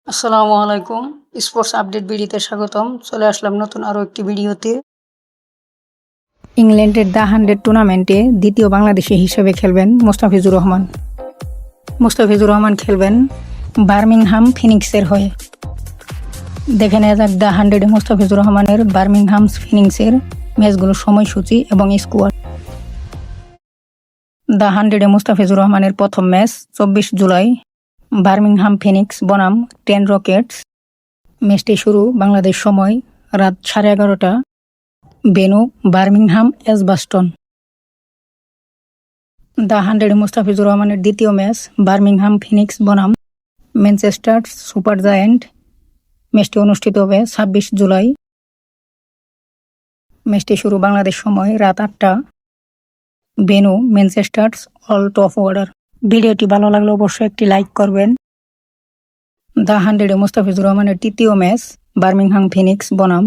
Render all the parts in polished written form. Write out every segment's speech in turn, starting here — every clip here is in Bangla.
আসসালামু আলাইকুম। স্পোর্টস আপডেট ভিডিওতে স্বাগতম। চলে আসলাম নতুন আরও একটি ভিডিওতে। ইংল্যান্ডের দ্য 100 টুর্নামেন্টে দ্বিতীয় বাংলাদেশি হিসেবে খেলবেন মোস্তাফিজুর রহমান। মোস্তাফিজুর রহমান খেলবেন বার্মিংহাম ফিনিক্সের হয়ে। দেখে নেওয়া যাক দ্য 100-এ মোস্তাফিজুর রহমানের বার্মিংহাম ফিনিক্সের ম্যাচগুলোর সময়সূচি এবং স্কোয়াড। দ্য 100-এ মোস্তাফিজুর রহমানের প্রথম ম্যাচ 24 জুলাই বার্মিংহাম ফিনিক্স বনাম 10 রকেটস। ম্যাচটি শুরু বাংলাদেশ সময় রাত 11:30। Venue Birmingham Edgbaston. দ্য 100-এ মোস্তাফিজুর রহমানের দ্বিতীয় ম্যাচ বার্মিংহাম ফিনিক্স বনাম ম্যানচেস্টার সুপার জায়ান্ট। ম্যাচটি অনুষ্ঠিত হবে 26 জুলাই। ম্যাচটি শুরু বাংলাদেশ সময় রাত 8টা। Venue Manchester Old Trafford ভালো লাগলে অবশ্যই একটি লাইক করবেন। দ্য 100-এ মোস্তাফিজুর রহমানের তৃতীয় ম্যাচ বার্মিংহাম ফিনিক্স বনাম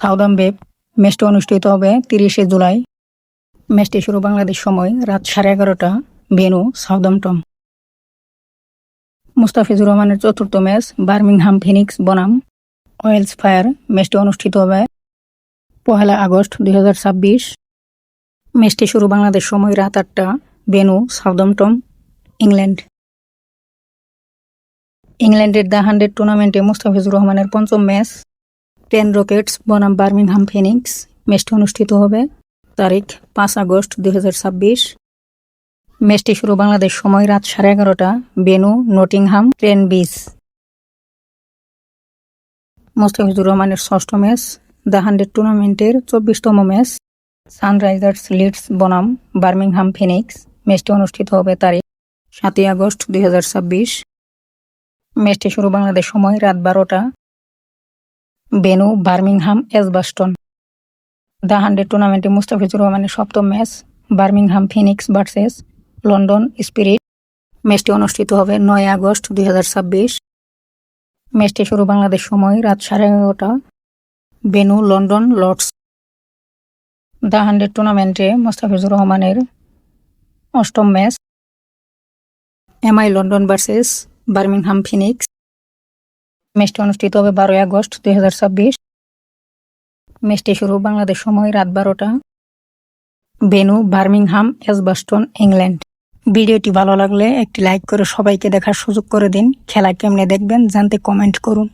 সাউদাম্পটন। ম্যাচটি অনুষ্ঠিত হবে 30 জুলাই। ম্যাচটি শুরু বাংলাদেশ সময় রাত 11:30। বেনু সাউদাম্পটন। মোস্তাফিজুর রহমানের চতুর্থ ম্যাচ বার্মিংহাম ফিনিক্স বনাম ওয়েলস ফায়ার। ম্যাচটি অনুষ্ঠিত হবে 1 আগস্ট 2026। ম্যাচটি শুরু বাংলাদেশ সময় রাত 8টা। Venue Southampton, England. ইংল্যান্ডের দ্য 100 টুর্নামেন্টে মোস্তাফিজুর রহমানের পঞ্চম ম্যাচ 10 রকেটস বনাম বার্মিংহাম ফিনিক্স। ম্যাচটি অনুষ্ঠিত হবে তারিখ 5 আগস্ট 2026। ম্যাচটি শুরু বাংলাদেশ সময় রাত 11:30। বেনু নটিংহাম ট্রেনবিস। মোস্তাফিজুর রহমানের ষষ্ঠ ম্যাচ দ্য 100 টুর্নামেন্টের 24তম ম্যাচ সানরাইজার্স লিডস বনাম বার্মিংহাম ফিনিক্স। ম্যাচটি অনুষ্ঠিত হবে তারিখ 7 আগস্ট 2026। ম্যাচটি শুরু বাংলাদেশ সময় রাত 12টা। Venue Birmingham Edgbaston. দ্য 100 টুর্নামেন্টে মোস্তাফিজুর রহমানের সপ্তম match Birmingham Phoenix versus London Spirit. ম্যাচটি অনুষ্ঠিত হবে 9 আগস্ট 2026। ম্যাচটি শুরু বাংলাদেশ সময় রাত 11:30। Benu London Lords. দ্য 100 টুর্নামেন্টে মোস্তাফিজুর রহমানের অষ্টম match MI London versus Birmingham Phoenix. ম্যাচটি অনুষ্ঠিত হবে 12 আগস্ট 2026। ম্যাচটি শুরু বাংলাদেশ সময় রাত 12টা। Venue Birmingham Edgbaston, England. ভিডিওটি ভালো লাগলে একটি লাইক করে সবাইকে দেখার সুযোগ করে দিন। খেলা কেমনে দেখবেন জানতে কমেন্ট করুন।